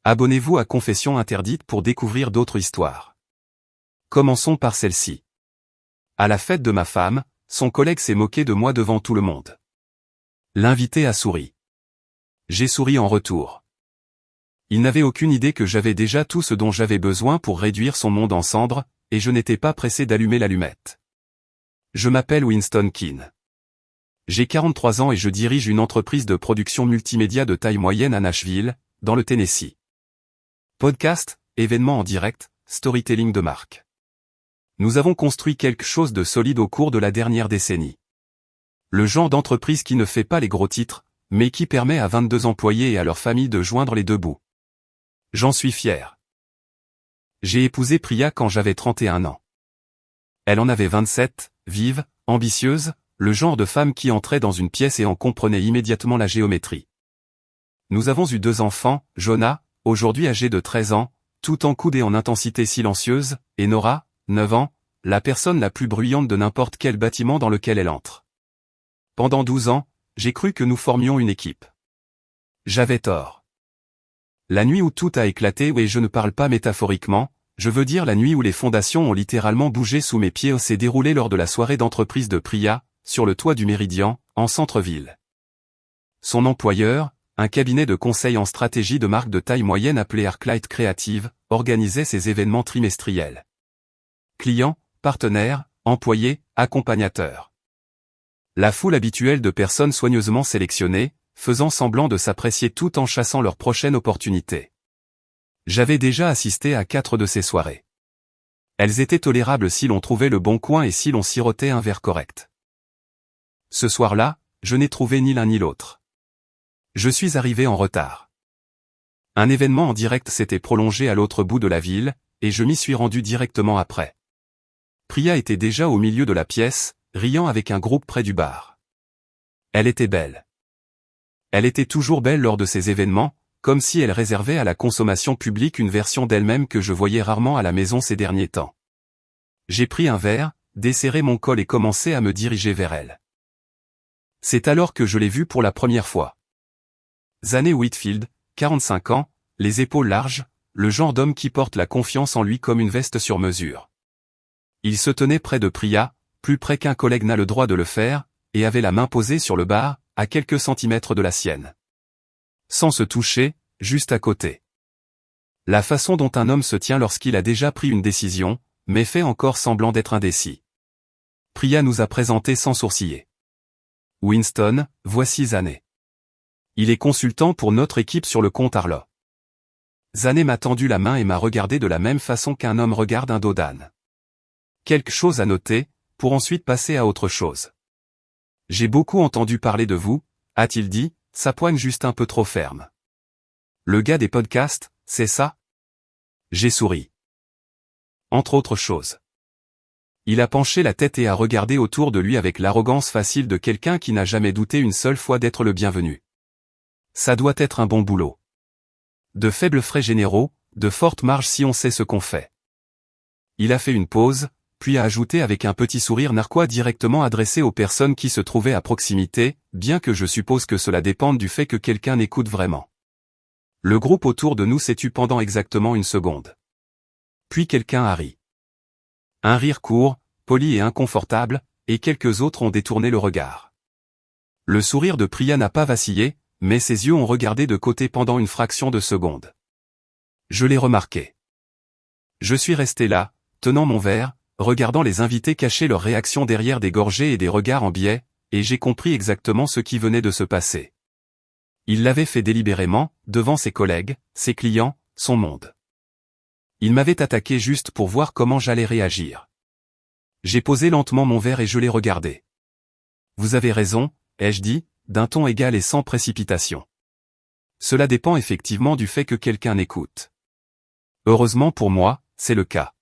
Abonnez-vous à Confessions interdites pour découvrir d'autres histoires. Commençons par celle-ci. À la fête de ma femme, son collègue s'est moqué de moi devant tout le monde. L'invité a souri. J'ai souri en retour. Il n'avait aucune idée que j'avais déjà tout ce dont j'avais besoin pour réduire son monde en cendres, et je n'étais pas pressé d'allumer l'allumette. Je m'appelle Winston Keane. J'ai 43 ans et je dirige une entreprise de production multimédia de taille moyenne à Nashville, dans le Tennessee. Podcast, événements en direct, storytelling de marque. Nous avons construit quelque chose de solide au cours de la dernière décennie. Le genre d'entreprise qui ne fait pas les gros titres, mais qui permet à 22 employés et à leurs familles de joindre les deux bouts. J'en suis fier. J'ai épousé Priya quand j'avais 31 ans. Elle en avait 27, vive, ambitieuse, le genre de femme qui entrait dans une pièce et en comprenait immédiatement la géométrie. Nous avons eu 2 enfants, Jonah, aujourd'hui âgé de 13 ans, tout encoudé en intensité silencieuse, et Nora, 9 ans, la personne la plus bruyante de n'importe quel bâtiment dans lequel elle entre. Pendant 12 ans, j'ai cru que nous formions une équipe. J'avais tort. La nuit où tout a éclaté, et je ne parle pas métaphoriquement, je veux dire la nuit où les fondations ont littéralement bougé sous mes pieds, s'est déroulée lors de la soirée d'entreprise de Priya, sur le toit du Méridien, en centre-ville. Son employeur, un cabinet de conseil en stratégie de marque de taille moyenne appelé Arclight Creative, organisait ses événements trimestriels. Clients, partenaires, employés, accompagnateurs. La foule habituelle de personnes soigneusement sélectionnées, faisant semblant de s'apprécier tout en chassant leur prochaine opportunité. J'avais déjà assisté à 4 de ces soirées. Elles étaient tolérables si l'on trouvait le bon coin et si l'on sirotait un verre correct. Ce soir-là, je n'ai trouvé ni l'un ni l'autre. Je suis arrivé en retard. Un événement en direct s'était prolongé à l'autre bout de la ville, et je m'y suis rendu directement après. Priya était déjà au milieu de la pièce, riant avec un groupe près du bar. Elle était belle. Elle était toujours belle lors de ces événements, comme si elle réservait à la consommation publique une version d'elle-même que je voyais rarement à la maison ces derniers temps. J'ai pris un verre, desserré mon col et commencé à me diriger vers elle. C'est alors que je l'ai vue pour la première fois. Zanny Whitfield, 45 ans, les épaules larges, le genre d'homme qui porte la confiance en lui comme une veste sur mesure. Il se tenait près de Priya, plus près qu'un collègue n'a le droit de le faire, et avait la main posée sur le bar, à quelques centimètres de la sienne. Sans se toucher, juste à côté. La façon dont un homme se tient lorsqu'il a déjà pris une décision, mais fait encore semblant d'être indécis. Priya nous a présenté sans sourciller. Winston, voici Zanny. Il est consultant pour notre équipe sur le compte Arlo. Zanny m'a tendu la main et m'a regardé de la même façon qu'un homme regarde un dos d'âne. Quelque chose à noter, pour ensuite passer à autre chose. J'ai beaucoup entendu parler de vous, a-t-il dit, sa poigne juste un peu trop ferme. Le gars des podcasts, c'est ça? J'ai souri. Entre autres choses. Il a penché la tête et a regardé autour de lui avec l'arrogance facile de quelqu'un qui n'a jamais douté une seule fois d'être le bienvenu. Ça doit être un bon boulot. De faibles frais généraux, de fortes marges si on sait ce qu'on fait. Il a fait une pause, puis a ajouté avec un petit sourire narquois directement adressé aux personnes qui se trouvaient à proximité, bien que je suppose que cela dépende du fait que quelqu'un écoute vraiment. Le groupe autour de nous s'est tu pendant exactement une seconde. Puis quelqu'un a ri. Un rire court, poli et inconfortable, et quelques autres ont détourné le regard. Le sourire de Priya n'a pas vacillé, mais ses yeux ont regardé de côté pendant une fraction de seconde. Je l'ai remarqué. Je suis resté là, tenant mon verre, regardant les invités cacher leurs réactions derrière des gorgées et des regards en biais, et j'ai compris exactement ce qui venait de se passer. Il l'avait fait délibérément, devant ses collègues, ses clients, son monde. Il m'avait attaqué juste pour voir comment j'allais réagir. J'ai posé lentement mon verre et je l'ai regardé. Vous avez raison, ai-je dit, d'un ton égal et sans précipitation. Cela dépend effectivement du fait que quelqu'un écoute. Heureusement pour moi, c'est le cas.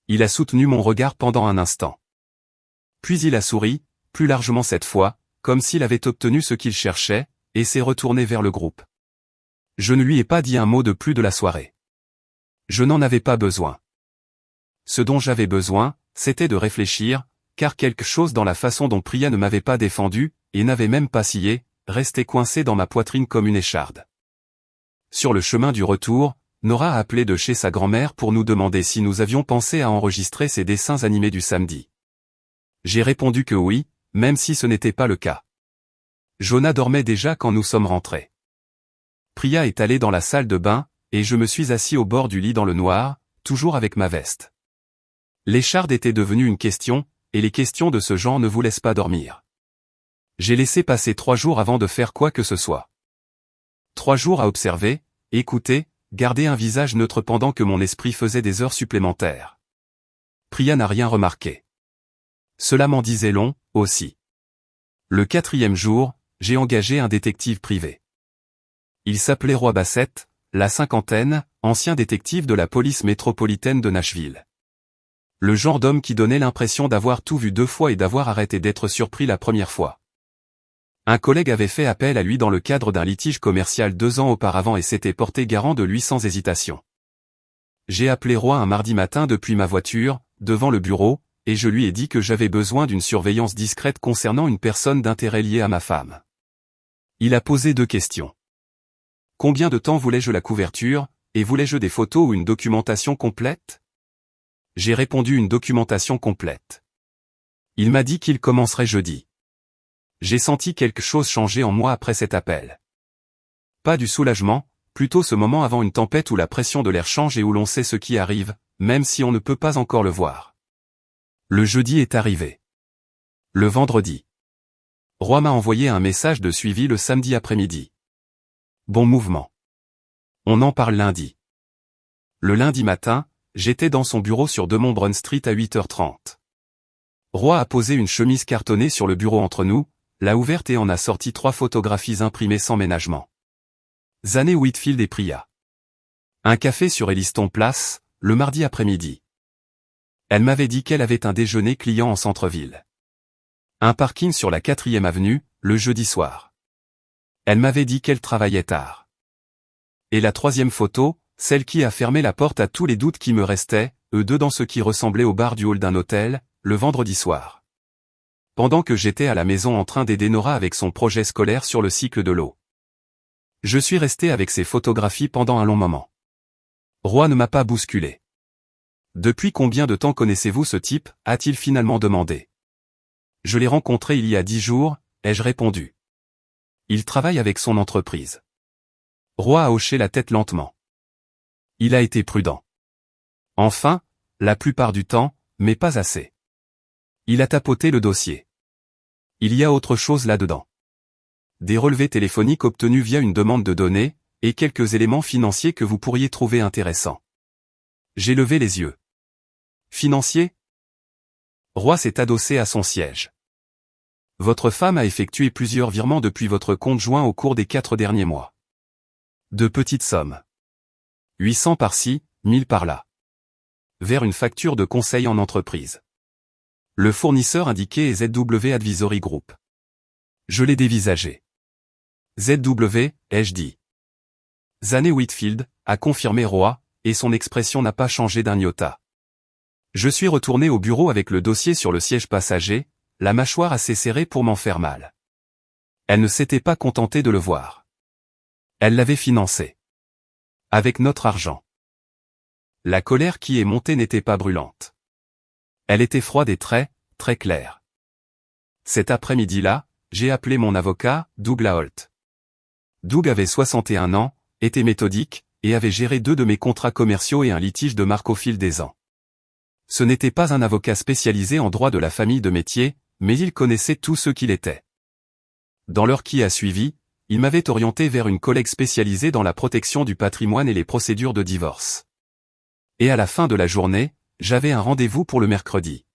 Il a soutenu mon regard pendant un instant. Puis il a souri, plus largement cette fois, comme s'il avait obtenu ce qu'il cherchait, et s'est retourné vers le groupe. Je ne lui ai pas dit un mot de plus de la soirée. Je n'en avais pas besoin. Ce dont j'avais besoin, c'était de réfléchir, car quelque chose dans la façon dont Priya ne m'avait pas défendu, et n'avait même pas scié, restait coincé dans ma poitrine comme une écharde. sur le chemin du retour, Nora a appelé de chez sa grand-mère pour nous demander si nous avions pensé à enregistrer ses dessins animés du samedi. J'ai répondu que oui, même si ce n'était pas le cas. Jonah dormait déjà quand nous sommes rentrés. Priya est allée dans la salle de bain, et je me suis assis au bord du lit dans le noir, toujours avec ma veste. L'écharde était devenue une question, et les questions de ce genre ne vous laissent pas dormir. J'ai laissé passer 3 jours avant de faire quoi que ce soit. 3 jours à observer, écouter, garder un visage neutre pendant que mon esprit faisait des heures supplémentaires. Priya n'a rien remarqué. Cela m'en disait long, aussi. Le 4e jour, j'ai engagé un détective privé. Il s'appelait Roy Bassett, la cinquantaine, ancien détective de la police métropolitaine de Nashville. Le genre d'homme qui donnait l'impression d'avoir tout vu 2 fois et d'avoir arrêté d'être surpris la première fois. Un collègue avait fait appel à lui dans le cadre d'un litige commercial 2 ans auparavant et s'était porté garant de lui sans hésitation. J'ai appelé Roy un mardi matin depuis ma voiture, devant le bureau, et je lui ai dit que j'avais besoin d'une surveillance discrète concernant une personne d'intérêt liée à ma femme. Il a posé 2 questions. Combien de temps voulais-je la couverture, et voulais-je des photos ou une documentation complète? J'ai répondu une documentation complète. Il m'a dit qu'il commencerait jeudi. J'ai senti quelque chose changer en moi après cet appel. Pas du soulagement, plutôt ce moment avant une tempête où la pression de l'air change et où l'on sait ce qui arrive, même si on ne peut pas encore le voir. Le jeudi est arrivé. Le vendredi. Roy m'a envoyé un message de suivi le samedi après-midi. Bon mouvement. On en parle lundi. Le lundi matin, j'étais dans son bureau sur Demont Street à 8h30. Roy a posé une chemise cartonnée sur le bureau entre nous, l'a ouverte et en a sorti 3 photographies imprimées sans ménagement. Zanée Whitfield et Priya. Un café sur Elliston Place, le mardi après-midi. Elle m'avait dit qu'elle avait un déjeuner client en centre-ville. Un parking sur la 4e avenue, le jeudi soir. Elle m'avait dit qu'elle travaillait tard. Et la 3e photo, celle qui a fermé la porte à tous les doutes qui me restaient, eux deux dans ce qui ressemblait au bar du hall d'un hôtel, le vendredi soir. Pendant que j'étais à la maison en train d'aider Nora avec son projet scolaire sur le cycle de l'eau. Je suis resté avec ces photographies pendant un long moment. Roy ne m'a pas bousculé. Depuis combien de temps connaissez-vous ce type, a-t-il finalement demandé. Je l'ai rencontré il y a 10 jours, ai-je répondu. Il travaille avec son entreprise. Roy a hoché la tête lentement. Il a été prudent. Enfin, la plupart du temps, mais pas assez. Il a tapoté le dossier. Il y a autre chose là-dedans. Des relevés téléphoniques obtenus via une demande de données, et quelques éléments financiers que vous pourriez trouver intéressants. J'ai levé les yeux. Financier? Roy s'est adossé à son siège. Votre femme a effectué plusieurs virements depuis votre compte joint au cours des 4 derniers mois. De petites sommes. 800 par-ci, 1000 par-là. Vers une facture de conseil en entreprise. Le fournisseur indiqué est ZW Advisory Group. Je l'ai dévisagé. ZW, ai-je dit. Zanée Whitfield, a confirmé Roy, et son expression n'a pas changé d'un iota. Je suis retourné au bureau avec le dossier sur le siège passager, la mâchoire assez serrée pour m'en faire mal. Elle ne s'était pas contentée de le voir. Elle l'avait financé. Avec notre argent. La colère qui est montée n'était pas brûlante. Elle était froide et très claire. Cet après-midi-là, j'ai appelé mon avocat, Doug Laholt. Doug avait 61 ans, était méthodique, et avait géré 2 de mes contrats commerciaux et un litige de marque au fil des ans. Ce n'était pas un avocat spécialisé en droit de la famille de métier, mais il connaissait tout ce qu'il était. Dans l'heure qui a suivi, il m'avait orienté vers une collègue spécialisée dans la protection du patrimoine et les procédures de divorce. Et à la fin de la journée, j'avais un rendez-vous pour le mercredi.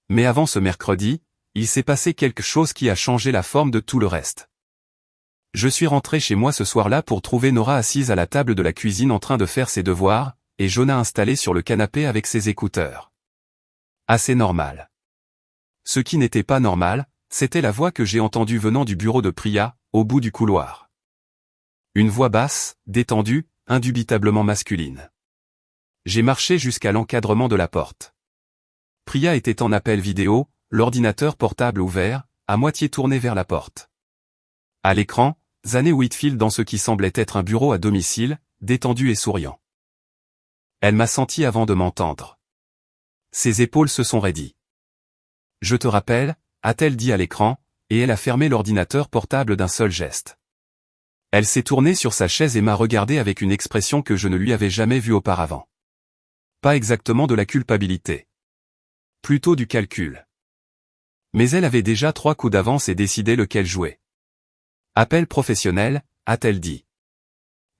Mais avant ce mercredi, il s'est passé quelque chose qui a changé la forme de tout le reste. Je suis rentré chez moi ce soir-là pour trouver Nora assise à la table de la cuisine en train de faire ses devoirs, et Jonah installé sur le canapé avec ses écouteurs. Assez normal. Ce qui n'était pas normal, c'était la voix que j'ai entendue venant du bureau de Priya, au bout du couloir. Une voix basse, détendue, indubitablement masculine. J'ai marché jusqu'à l'encadrement de la porte. Priya était en appel vidéo, l'ordinateur portable ouvert, à moitié tourné vers la porte. À l'écran, Zanée Whitfield dans ce qui semblait être un bureau à domicile, détendu et souriant. Elle m'a senti avant de m'entendre. Ses épaules se sont raidies. Je te rappelle, a-t-elle dit à l'écran, et elle a fermé l'ordinateur portable d'un seul geste. Elle s'est tournée sur sa chaise et m'a regardé avec une expression que je ne lui avais jamais vue auparavant. Pas exactement de la culpabilité. Plutôt du calcul. Mais elle avait déjà 3 coups d'avance et décidé lequel jouer. Appel professionnel, a-t-elle dit.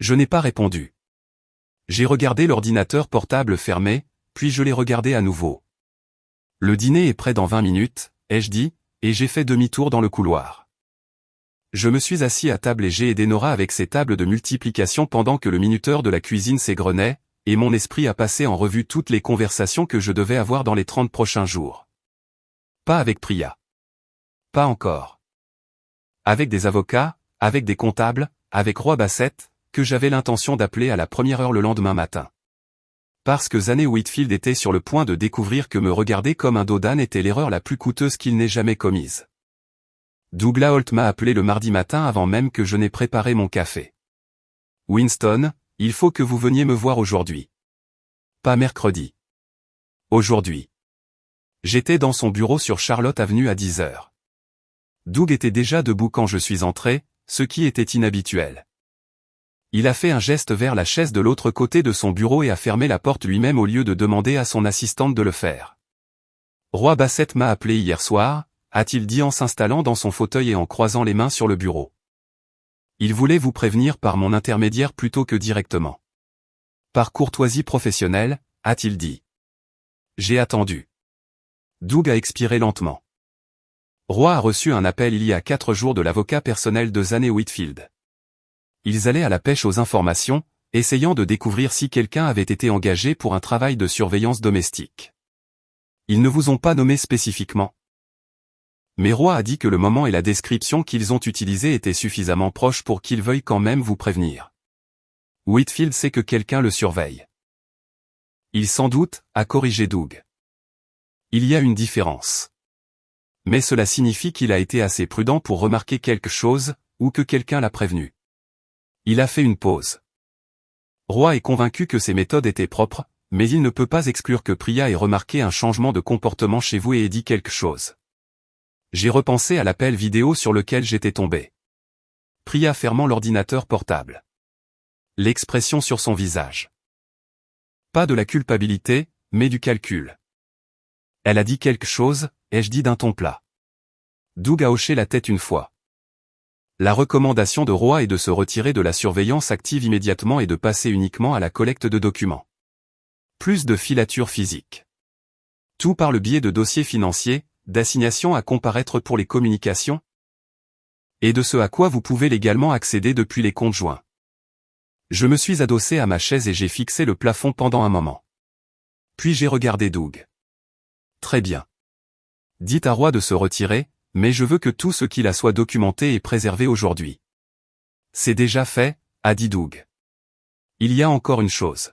Je n'ai pas répondu. J'ai regardé l'ordinateur portable fermé, puis je l'ai regardé à nouveau. Le dîner est prêt dans 20 minutes, ai-je dit, et j'ai fait demi-tour dans le couloir. Je me suis assis à table et j'ai aidé Nora avec ses tables de multiplication pendant que le minuteur de la cuisine s'égrenait, et mon esprit a passé en revue toutes les conversations que je devais avoir dans les 30 prochains jours. Pas avec Priya. Pas encore. Avec des avocats, avec des comptables, avec Roy Bassett, que j'avais l'intention d'appeler à la première heure le lendemain matin. Parce que Zanée Whitfield était sur le point de découvrir que me regarder comme un dos d'âne était l'erreur la plus coûteuse qu'il n'ait jamais commise. Douglas Holt m'a appelé le mardi matin avant même que je n'ai préparé mon café. Winston, il faut que vous veniez me voir aujourd'hui. Pas mercredi. Aujourd'hui. J'étais dans son bureau sur Charlotte Avenue à 10 heures. Doug était déjà debout quand je suis entré, ce qui était inhabituel. Il a fait un geste vers la chaise de l'autre côté de son bureau et a fermé la porte lui-même au lieu de demander à son assistante de le faire. Roy Bassett m'a appelé hier soir, a-t-il dit en s'installant dans son fauteuil et en croisant les mains sur le bureau. Il voulait vous prévenir par mon intermédiaire plutôt que directement. Par courtoisie professionnelle, a-t-il dit. J'ai attendu. Doug a expiré lentement. Roy a reçu un appel il y a 4 jours de l'avocat personnel de Zanée Whitfield. Ils allaient à la pêche aux informations, essayant de découvrir si quelqu'un avait été engagé pour un travail de surveillance domestique. Ils ne vous ont pas nommé spécifiquement. Mais Roy a dit que le moment et la description qu'ils ont utilisés étaient suffisamment proches pour qu'ils veuillent quand même vous prévenir. Whitfield sait que quelqu'un le surveille. Il sans doute, a corrigé Doug. Il y a une différence. Mais cela signifie qu'il a été assez prudent pour remarquer quelque chose, ou que quelqu'un l'a prévenu. Il a fait une pause. Roy est convaincu que ses méthodes étaient propres, mais il ne peut pas exclure que Priya ait remarqué un changement de comportement chez vous et ait dit quelque chose. J'ai repensé à l'appel vidéo sur lequel j'étais tombé. Priya fermant l'ordinateur portable. L'expression sur son visage. Pas de la culpabilité, mais du calcul. Elle a dit quelque chose, ai-je dit d'un ton plat. Doug a hoché la tête une fois. La recommandation de Roy est de se retirer de la surveillance active immédiatement et de passer uniquement à la collecte de documents. Plus de filature physique. Tout par le biais de dossiers financiers, d'assignations à comparaître pour les communications, et de ce à quoi vous pouvez légalement accéder depuis les comptes joints. Je me suis adossé à ma chaise et j'ai fixé le plafond pendant un moment. Puis j'ai regardé Doug. Très bien. Dites à Roy de se retirer, mais je veux que tout ce qu'il a soit documenté et préservé aujourd'hui. C'est déjà fait, a dit Doug. Il y a encore une chose.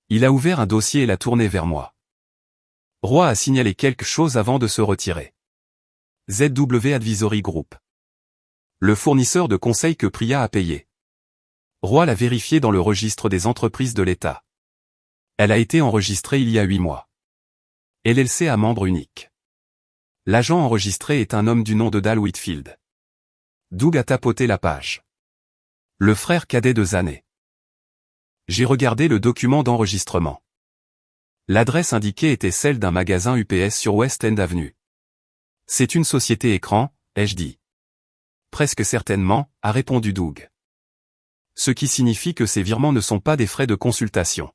Il a ouvert un dossier et l'a tourné vers moi. Roy a signalé quelque chose avant de se retirer. ZW Advisory Group. Le fournisseur de conseils que Priya a payé. Roy l'a vérifié dans le registre des entreprises de l'État. Elle a été enregistrée il y a 8 mois. LLC à membre unique. L'agent enregistré est un homme du nom de Dal Whitfield. Doug a tapoté la page. Le frère cadet de Zanée. J'ai regardé le document d'enregistrement. L'adresse indiquée était celle d'un magasin UPS sur West End Avenue. C'est une société écran, ai-je dit. Presque certainement, a répondu Doug. Ce qui signifie que ces virements ne sont pas des frais de consultation.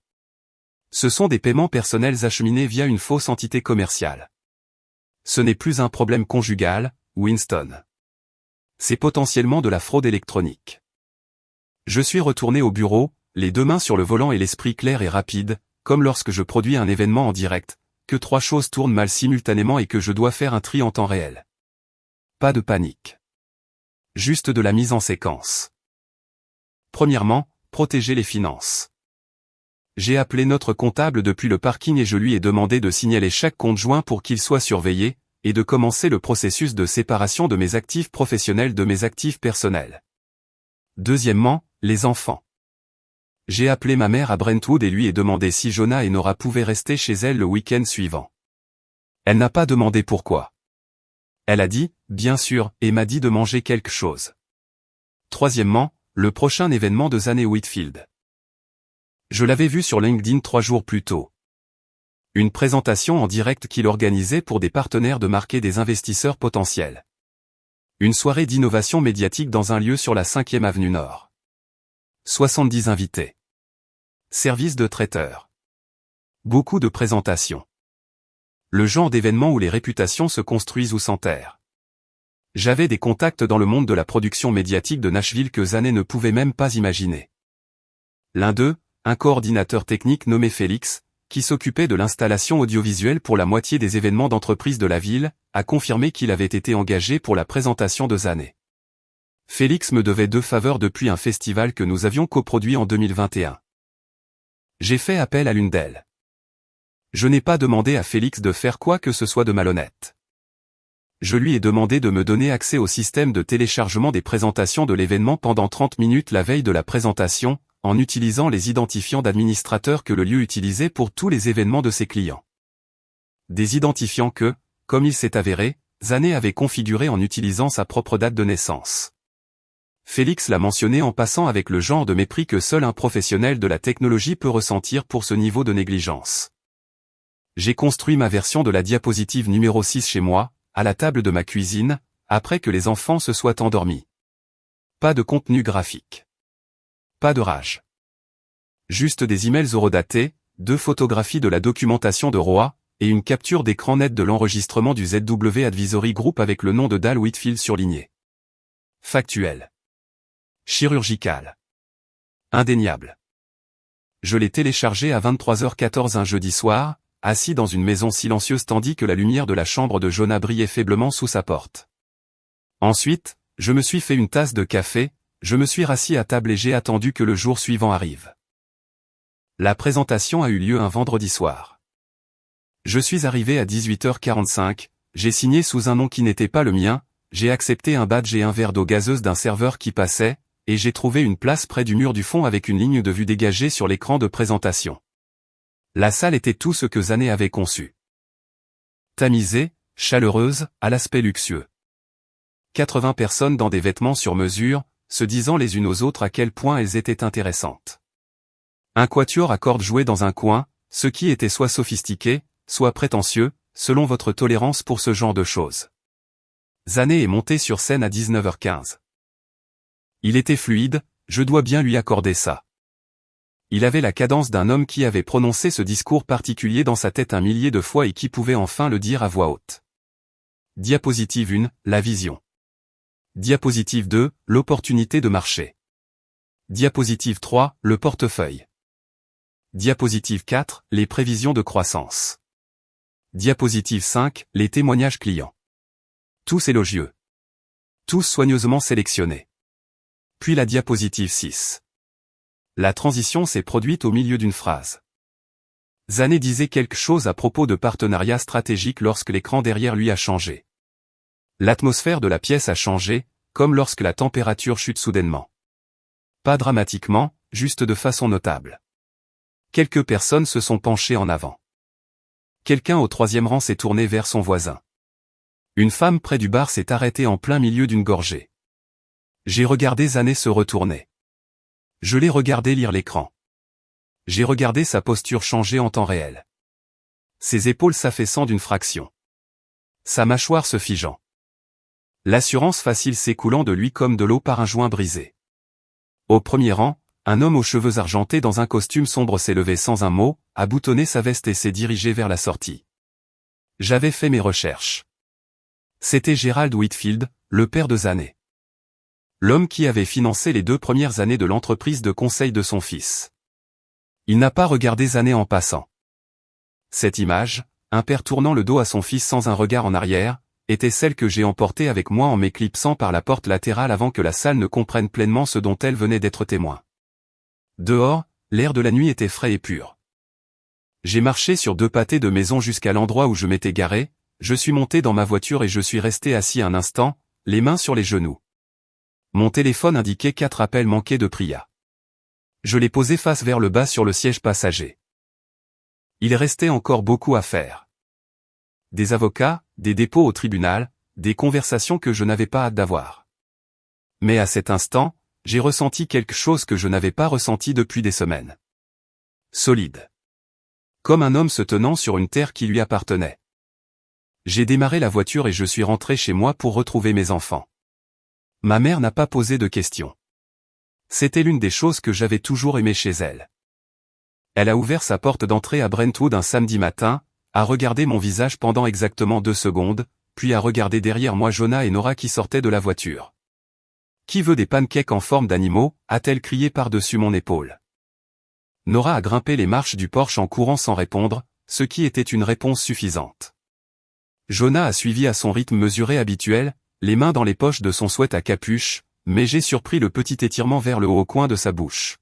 Ce sont des paiements personnels acheminés via une fausse entité commerciale. Ce n'est plus un problème conjugal, Winston. C'est potentiellement de la fraude électronique. Je suis retourné au bureau, les 2 mains sur le volant et l'esprit clair et rapide, comme lorsque je produis un événement en direct, que 3 choses tournent mal simultanément et que je dois faire un tri en temps réel. Pas de panique. Juste de la mise en séquence. Premièrement, protéger les finances. J'ai appelé notre comptable depuis le parking et je lui ai demandé de signaler chaque compte joint pour qu'il soit surveillé, et de commencer le processus de séparation de mes actifs professionnels de mes actifs personnels. Deuxièmement, les enfants. J'ai appelé ma mère à Brentwood et lui ai demandé si Jonah et Nora pouvaient rester chez elle le week-end suivant. Elle n'a pas demandé pourquoi. Elle a dit, bien sûr, et m'a dit de manger quelque chose. Troisièmement, le prochain événement de Zanné Whitfield. Je l'avais vu sur LinkedIn 3 jours plus tôt. Une présentation en direct qu'il organisait pour des partenaires de marque et des investisseurs potentiels. Une soirée d'innovation médiatique dans un lieu sur la 5e avenue Nord. 70 invités. Service de traiteur. Beaucoup de présentations. Le genre d'événement où les réputations se construisent ou s'enterrent. J'avais des contacts dans le monde de la production médiatique de Nashville que Zanné ne pouvait même pas imaginer. L'un d'eux, un coordinateur technique nommé Félix, qui s'occupait de l'installation audiovisuelle pour la moitié des événements d'entreprise de la ville, a confirmé qu'il avait été engagé pour la présentation de Zanné. Félix me devait 2 faveurs depuis un festival que nous avions coproduit en 2021. J'ai fait appel à l'une d'elles. Je n'ai pas demandé à Félix de faire quoi que ce soit de malhonnête. Je lui ai demandé de me donner accès au système de téléchargement des présentations de l'événement pendant 30 minutes la veille de la présentation, en utilisant les identifiants d'administrateurs que le lieu utilisait pour tous les événements de ses clients. Des identifiants que, comme il s'est avéré, Zanné avait configurés en utilisant sa propre date de naissance. Félix l'a mentionné en passant avec le genre de mépris que seul un professionnel de la technologie peut ressentir pour ce niveau de négligence. J'ai construit ma version de la diapositive numéro 6 chez moi, à la table de ma cuisine, après que les enfants se soient endormis. Pas de contenu graphique. Pas de rage. Juste des emails horodatés, 2 photographies de la documentation de Roa, et une capture d'écran nette de l'enregistrement du ZW Advisory Group avec le nom de Dal Whitfield surligné. Factuel. Chirurgical. Indéniable. Je l'ai téléchargé à 23h14 un jeudi soir, assis dans une maison silencieuse tandis que la lumière de la chambre de Jonah brillait faiblement sous sa porte. Ensuite, je me suis fait une tasse de café, je me suis rassis à table et j'ai attendu que le jour suivant arrive. La présentation a eu lieu un vendredi soir. Je suis arrivé à 18h45, j'ai signé sous un nom qui n'était pas le mien, j'ai accepté un badge et un verre d'eau gazeuse d'un serveur qui passait, et j'ai trouvé une place près du mur du fond avec une ligne de vue dégagée sur l'écran de présentation. La salle était tout ce que Zanné avait conçu. Tamisée, chaleureuse, à l'aspect luxueux. 80 personnes dans des vêtements sur mesure, se disant les unes aux autres à quel point elles étaient intéressantes. Un quatuor à cordes jouait dans un coin, ce qui était soit sophistiqué, soit prétentieux, selon votre tolérance pour ce genre de choses. Zanné est monté sur scène à 19h15. Il était fluide, je dois bien lui accorder ça. Il avait la cadence d'un homme qui avait prononcé ce discours particulier dans sa tête 1 millier de fois et qui pouvait enfin le dire à voix haute. Diapositive 1, la vision. Diapositive 2, l'opportunité de marché. Diapositive 3, le portefeuille. Diapositive 4, les prévisions de croissance. Diapositive 5, les témoignages clients. Tous élogieux. Tous soigneusement sélectionnés. Puis la diapositive 6. La transition s'est produite au milieu d'une phrase. Zanné disait quelque chose à propos de partenariat stratégique lorsque l'écran derrière lui a changé. L'atmosphère de la pièce a changé, comme lorsque la température chute soudainement. Pas dramatiquement, juste de façon notable. Quelques personnes se sont penchées en avant. Quelqu'un au 3e rang s'est tourné vers son voisin. Une femme près du bar s'est arrêtée en plein milieu d'une gorgée. J'ai regardé Zanné se retourner. Je l'ai regardé lire l'écran. J'ai regardé sa posture changer en temps réel. Ses épaules s'affaissant d'une fraction. Sa mâchoire se figeant. L'assurance facile s'écoulant de lui comme de l'eau par un joint brisé. Au premier rang, un homme aux cheveux argentés dans un costume sombre s'est levé sans un mot, a boutonné sa veste et s'est dirigé vers la sortie. J'avais fait mes recherches. C'était Gerald Whitfield, le père de Zanné. L'homme qui avait financé les 2 premières années de l'entreprise de conseil de son fils. Il n'a pas regardé Zanné en passant. Cette image, un père tournant le dos à son fils sans un regard en arrière, était celle que j'ai emportée avec moi en m'éclipsant par la porte latérale avant que la salle ne comprenne pleinement ce dont elle venait d'être témoin. Dehors, l'air de la nuit était frais et pur. J'ai marché sur 2 pâtés de maison jusqu'à l'endroit où je m'étais garé, je suis monté dans ma voiture et je suis resté assis un instant, les mains sur les genoux. Mon téléphone indiquait 4 appels manqués de Priya. Je l'ai posé face vers le bas sur le siège passager. Il restait encore beaucoup à faire. Des avocats, des dépôts au tribunal, des conversations que je n'avais pas hâte d'avoir. Mais à cet instant, j'ai ressenti quelque chose que je n'avais pas ressenti depuis des semaines. Solide. Comme un homme se tenant sur une terre qui lui appartenait. J'ai démarré la voiture et je suis rentré chez moi pour retrouver mes enfants. Ma mère n'a pas posé de questions. C'était l'une des choses que j'avais toujours aimées chez elle. Elle a ouvert sa porte d'entrée à Brentwood un samedi matin, a regardé mon visage pendant exactement 2 secondes, puis a regardé derrière moi Jonah et Nora qui sortaient de la voiture. « Qui veut des pancakes en forme d'animaux » a-t-elle crié par-dessus mon épaule. Nora a grimpé les marches du Porsche en courant sans répondre, ce qui était une réponse suffisante. Jonah a suivi à son rythme mesuré habituel, les mains dans les poches de son sweat à capuche, mais j'ai surpris le petit étirement vers le haut au coin de sa bouche.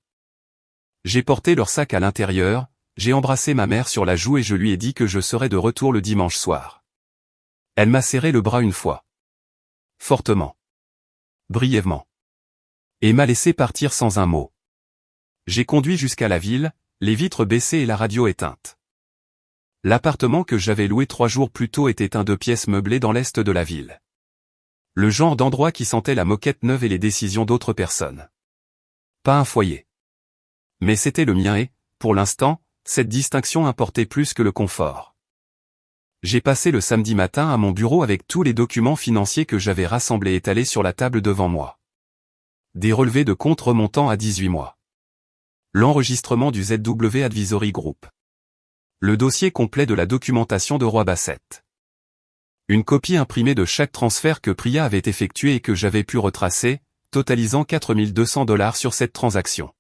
J'ai porté leur sac à l'intérieur, j'ai embrassé ma mère sur la joue et je lui ai dit que je serais de retour le dimanche soir. Elle m'a serré le bras une fois. Fortement. Brièvement. Et m'a laissé partir sans un mot. J'ai conduit jusqu'à la ville, les vitres baissées et la radio éteinte. L'appartement que j'avais loué 3 jours plus tôt était un 2 pièces meublé dans l'est de la ville. Le genre d'endroit qui sentait la moquette neuve et les décisions d'autres personnes. Pas un foyer. Mais c'était le mien et, pour l'instant, cette distinction importait plus que le confort. J'ai passé le samedi matin à mon bureau avec tous les documents financiers que j'avais rassemblés étalés sur la table devant moi. Des relevés de comptes remontant à 18 mois. L'enregistrement du ZW Advisory Group. Le dossier complet de la documentation de Roy Bassett. Une copie imprimée de chaque transfert que Priya avait effectué et que j'avais pu retracer, totalisant $4 200 sur cette transaction.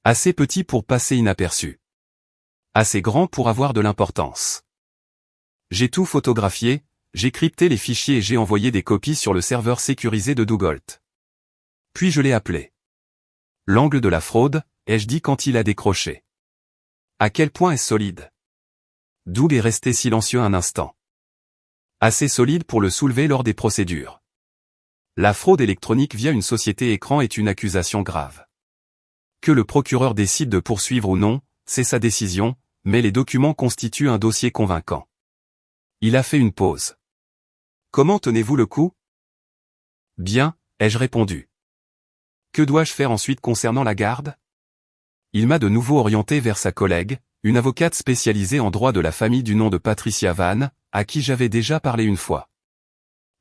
Assez petit pour passer inaperçu. Assez grand pour avoir de l'importance. J'ai tout photographié, j'ai crypté les fichiers et j'ai envoyé des copies sur le serveur sécurisé de Dougault. Puis je l'ai appelé. L'angle de la fraude, ai-je dit quand il a décroché. À quel point est-ce solide? Doug est resté silencieux un instant. Assez solide pour le soulever lors des procédures. La fraude électronique via une société écran est une accusation grave. Que le procureur décide de poursuivre ou non, c'est sa décision, mais les documents constituent un dossier convaincant. Il a fait une pause. Comment tenez-vous le coup? Bien, ai-je répondu. Que dois-je faire ensuite concernant la garde? Il m'a de nouveau orienté vers sa collègue, une avocate spécialisée en droit de la famille du nom de Patricia Vann, à qui j'avais déjà parlé une fois.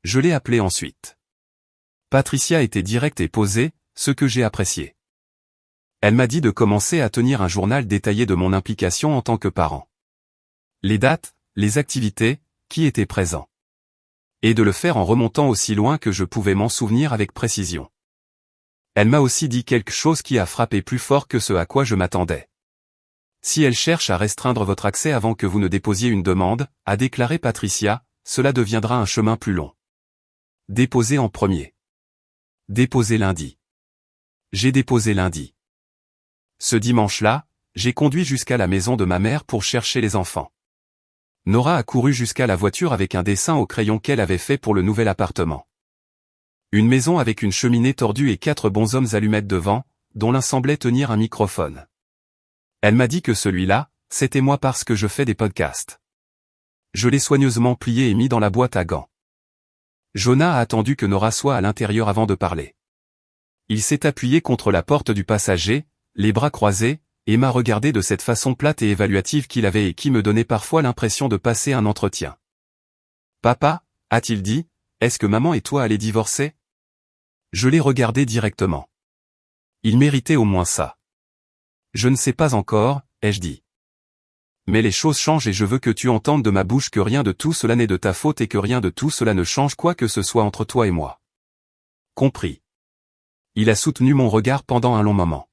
Je l'ai appelée ensuite. Patricia était directe et posée, ce que j'ai apprécié. Elle m'a dit de commencer à tenir un journal détaillé de mon implication en tant que parent. Les dates, les activités, qui étaient présents. Et de le faire en remontant aussi loin que je pouvais m'en souvenir avec précision. Elle m'a aussi dit quelque chose qui a frappé plus fort que ce à quoi je m'attendais. Si elle cherche à restreindre votre accès avant que vous ne déposiez une demande, a déclaré Patricia, cela deviendra un chemin plus long. Déposer en premier. Déposer lundi. J'ai déposé lundi. Ce dimanche-là, j'ai conduit jusqu'à la maison de ma mère pour chercher les enfants. Nora a couru jusqu'à la voiture avec un dessin au crayon qu'elle avait fait pour le nouvel appartement. Une maison avec une cheminée tordue et 4 bonshommes allumettes devant, dont l'un semblait tenir un microphone. Elle m'a dit que celui-là, c'était moi parce que je fais des podcasts. Je l'ai soigneusement plié et mis dans la boîte à gants. Jonah a attendu que Nora soit à l'intérieur avant de parler. Il s'est appuyé contre la porte du passager, les bras croisés, et m'a regardé de cette façon plate et évaluative qu'il avait et qui me donnait parfois l'impression de passer un entretien. « Papa » a-t-il dit, « est-ce que maman et toi allez divorcer ?» Je l'ai regardé directement. Il méritait au moins ça. Je ne sais pas encore, ai-je dit. Mais les choses changent et je veux que tu entendes de ma bouche que rien de tout cela n'est de ta faute et que rien de tout cela ne change quoi que ce soit entre toi et moi. Compris. Il a soutenu mon regard pendant un long moment.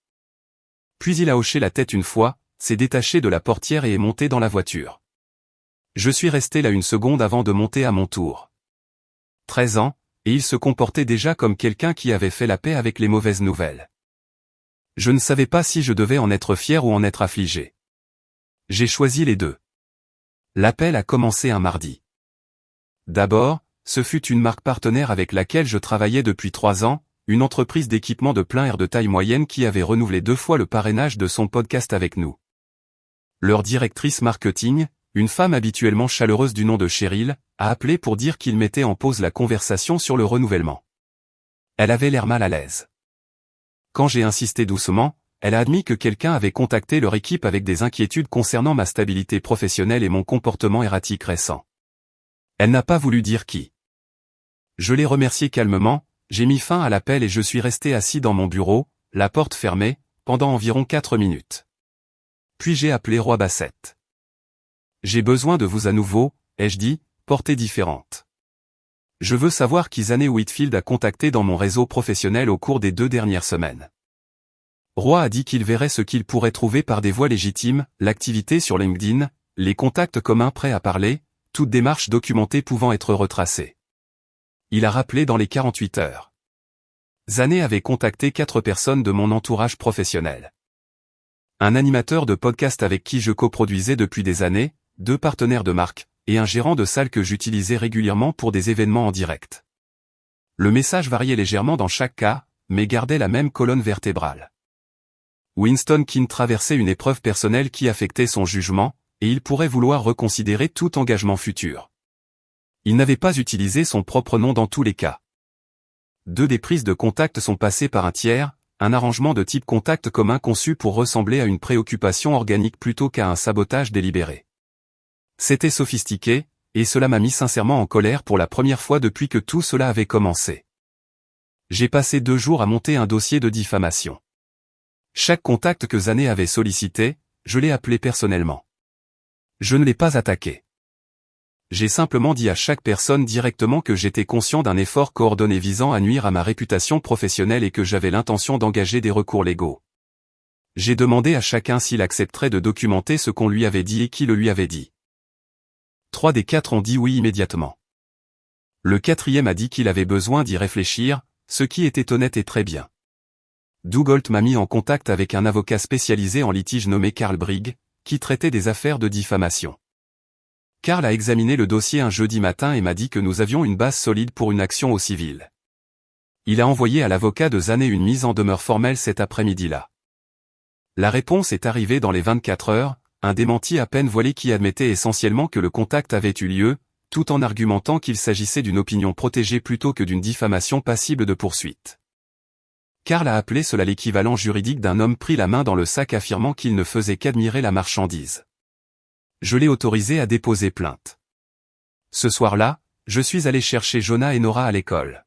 Puis il a hoché la tête une fois, s'est détaché de la portière et est monté dans la voiture. Je suis resté là une seconde avant de monter à mon tour. 13 ans, et il se comportait déjà comme quelqu'un qui avait fait la paix avec les mauvaises nouvelles. Je ne savais pas si je devais en être fier ou en être affligé. J'ai choisi les deux. L'appel a commencé un mardi. D'abord, ce fut une marque partenaire avec laquelle je travaillais depuis 3 ans, une entreprise d'équipement de plein air de taille moyenne qui avait renouvelé 2 fois le parrainage de son podcast avec nous. Leur directrice marketing, une femme habituellement chaleureuse du nom de Cheryl, a appelé pour dire qu'il mettait en pause la conversation sur le renouvellement. Elle avait l'air mal à l'aise. Quand j'ai insisté doucement, elle a admis que quelqu'un avait contacté leur équipe avec des inquiétudes concernant ma stabilité professionnelle et mon comportement erratique récent. Elle n'a pas voulu dire qui. Je l'ai remercié calmement, j'ai mis fin à l'appel et je suis resté assis dans mon bureau, la porte fermée, pendant environ 4 minutes. Puis j'ai appelé Roy Bassett. J'ai besoin de vous à nouveau, ai-je dit, portée différente. Je veux savoir qui Zanné Whitfield a contacté dans mon réseau professionnel au cours des 2 dernières semaines. Roy a dit qu'il verrait ce qu'il pourrait trouver par des voies légitimes, l'activité sur LinkedIn, les contacts communs prêts à parler, toute démarche documentée pouvant être retracée. Il a rappelé dans les 48 heures. Zanné avait contacté 4 personnes de mon entourage professionnel. Un animateur de podcast avec qui je coproduisais depuis des années, 2 partenaires de marque, et un gérant de salle que j'utilisais régulièrement pour des événements en direct. Le message variait légèrement dans chaque cas, mais gardait la même colonne vertébrale. Winston King traversait une épreuve personnelle qui affectait son jugement, et il pourrait vouloir reconsidérer tout engagement futur. Il n'avait pas utilisé son propre nom dans tous les cas. 2 des prises de contact sont passées par un tiers, un arrangement de type contact commun conçu pour ressembler à une préoccupation organique plutôt qu'à un sabotage délibéré. C'était sophistiqué, et cela m'a mis sincèrement en colère pour la première fois depuis que tout cela avait commencé. J'ai passé 2 jours à monter un dossier de diffamation. Chaque contact que Zanné avait sollicité, je l'ai appelé personnellement. Je ne l'ai pas attaqué. J'ai simplement dit à chaque personne directement que j'étais conscient d'un effort coordonné visant à nuire à ma réputation professionnelle et que j'avais l'intention d'engager des recours légaux. J'ai demandé à chacun s'il accepterait de documenter ce qu'on lui avait dit et qui le lui avait dit. 3 des 4 ont dit oui immédiatement. Le 4e a dit qu'il avait besoin d'y réfléchir, ce qui était honnête et très bien. Doug Holt m'a mis en contact avec un avocat spécialisé en litige nommé Carl Brigg, qui traitait des affaires de diffamation. Carl a examiné le dossier un jeudi matin et m'a dit que nous avions une base solide pour une action au civil. Il a envoyé à l'avocat de Zanné une mise en demeure formelle cet après-midi-là. La réponse est arrivée dans les 24 heures, un démenti à peine voilé qui admettait essentiellement que le contact avait eu lieu, tout en argumentant qu'il s'agissait d'une opinion protégée plutôt que d'une diffamation passible de poursuite. Carl a appelé cela l'équivalent juridique d'un homme pris la main dans le sac affirmant qu'il ne faisait qu'admirer la marchandise. Je l'ai autorisé à déposer plainte. Ce soir-là, je suis allé chercher Jonah et Nora à l'école.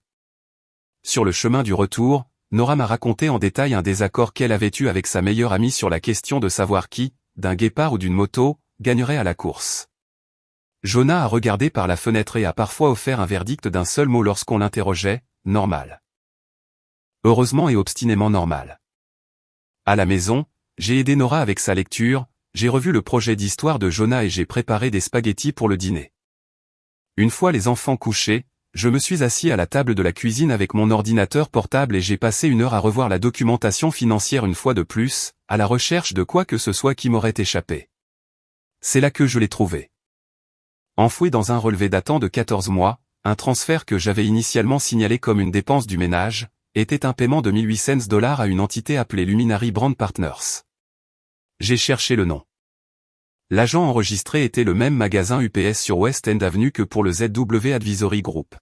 Sur le chemin du retour, Nora m'a raconté en détail un désaccord qu'elle avait eu avec sa meilleure amie sur la question de savoir qui, d'un guépard ou d'une moto, gagnerait à la course. Jonah a regardé par la fenêtre et a parfois offert un verdict d'un seul mot lorsqu'on l'interrogeait, normal. Heureusement et obstinément normal. À la maison, j'ai aidé Nora avec sa lecture, j'ai revu le projet d'histoire de Jonah et j'ai préparé des spaghettis pour le dîner. Une fois les enfants couchés, je me suis assis à la table de la cuisine avec mon ordinateur portable et j'ai passé 1 heure à revoir la documentation financière une fois de plus, à la recherche de quoi que ce soit qui m'aurait échappé. C'est là que je l'ai trouvé. Enfoui dans un relevé datant de 14 mois, un transfert que j'avais initialement signalé comme une dépense du ménage, était un paiement de $1,800 à une entité appelée Luminary Brand Partners. J'ai cherché le nom. L'agent enregistré était le même magasin UPS sur West End Avenue que pour le ZW Advisory Group.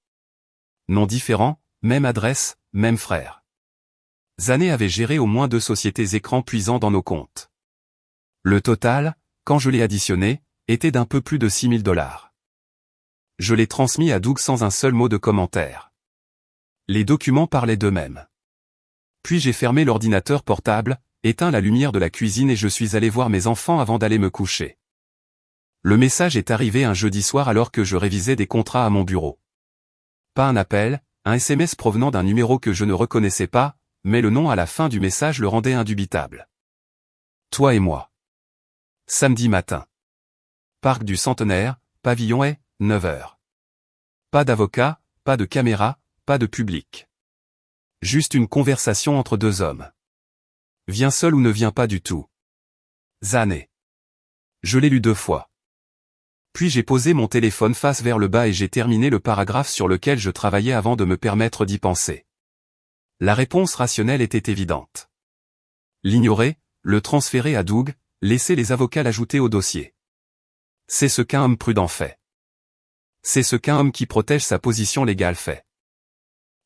Nom différent, même adresse, même frère. Zanné avait géré au moins 2 sociétés écrans puisant dans nos comptes. Le total, quand je l'ai additionné, était d'un peu plus de $6,000. Je l'ai transmis à Doug sans un seul mot de commentaire. Les documents parlaient d'eux-mêmes. Puis j'ai fermé l'ordinateur portable, éteint la lumière de la cuisine et je suis allé voir mes enfants avant d'aller me coucher. Le message est arrivé un jeudi soir alors que je révisais des contrats à mon bureau. Pas un appel, un SMS provenant d'un numéro que je ne reconnaissais pas, mais le nom à la fin du message le rendait indubitable. Toi et moi. Samedi matin. Parc du Centenaire, pavillon est, 9h. Pas d'avocat, pas de caméra, pas de public. Juste une conversation entre 2 hommes. Viens seul ou ne viens pas du tout. Zanné. Je l'ai lu 2 fois. Puis j'ai posé mon téléphone face vers le bas et j'ai terminé le paragraphe sur lequel je travaillais avant de me permettre d'y penser. La réponse rationnelle était évidente. L'ignorer, le transférer à Doug, laisser les avocats l'ajouter au dossier. C'est ce qu'un homme prudent fait. C'est ce qu'un homme qui protège sa position légale fait.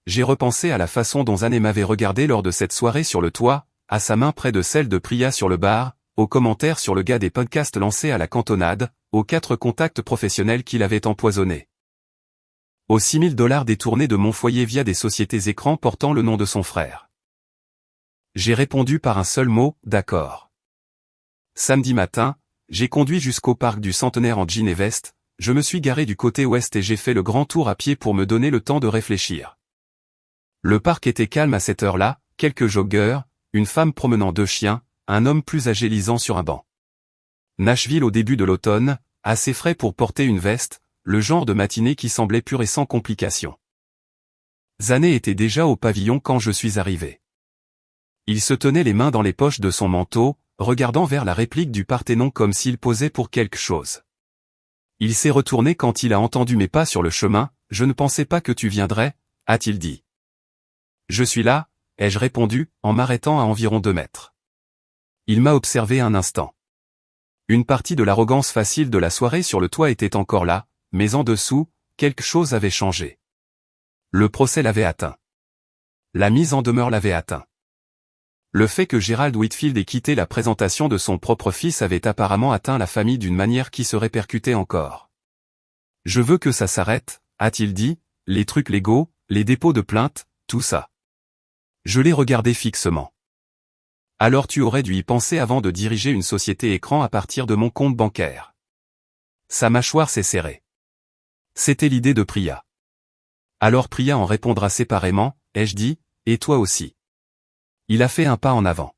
J'ai repensé à la façon dont Zané m'avait regardé lors de cette soirée sur le toit, à sa main près de celle de Priya sur le bar, aux commentaires sur le gars des podcasts lancés à la cantonade, aux 4 contacts professionnels qu'il avait empoisonnés. Aux $6 000 détournés de mon foyer via des sociétés écrans portant le nom de son frère. J'ai répondu par un seul mot, d'accord. Samedi matin, j'ai conduit jusqu'au parc du Centenaire en jean et veste, je me suis garé du côté ouest et j'ai fait le grand tour à pied pour me donner le temps de réfléchir. Le parc était calme à cette heure-là, quelques joggeurs, une femme promenant 2 chiens, un homme plus âgé lisant sur un banc. Nashville au début de l'automne, assez frais pour porter une veste, le genre de matinée qui semblait pure et sans complications. Zané était déjà au pavillon quand je suis arrivé. Il se tenait les mains dans les poches de son manteau, regardant vers la réplique du Parthénon comme s'il posait pour quelque chose. Il s'est retourné quand il a entendu mes pas sur le chemin, « Je ne pensais pas que tu viendrais », a-t-il dit. « Je suis là », ai-je répondu, en m'arrêtant à environ 2 mètres. Il m'a observé un instant. Une partie de l'arrogance facile de la soirée sur le toit était encore là, mais en dessous, quelque chose avait changé. Le procès l'avait atteint. La mise en demeure l'avait atteint. Le fait que Gerald Whitfield ait quitté la présentation de son propre fils avait apparemment atteint la famille d'une manière qui se répercutait encore. « Je veux que ça s'arrête », a-t-il dit, « les trucs légaux, les dépôts de plainte, tout ça. » Je l'ai regardé fixement. « Alors tu aurais dû y penser avant de diriger une société écran à partir de mon compte bancaire. » Sa mâchoire s'est serrée. C'était l'idée de Priya. « Alors Priya en répondra séparément, ai-je dit, et toi aussi. » Il a fait un pas en avant.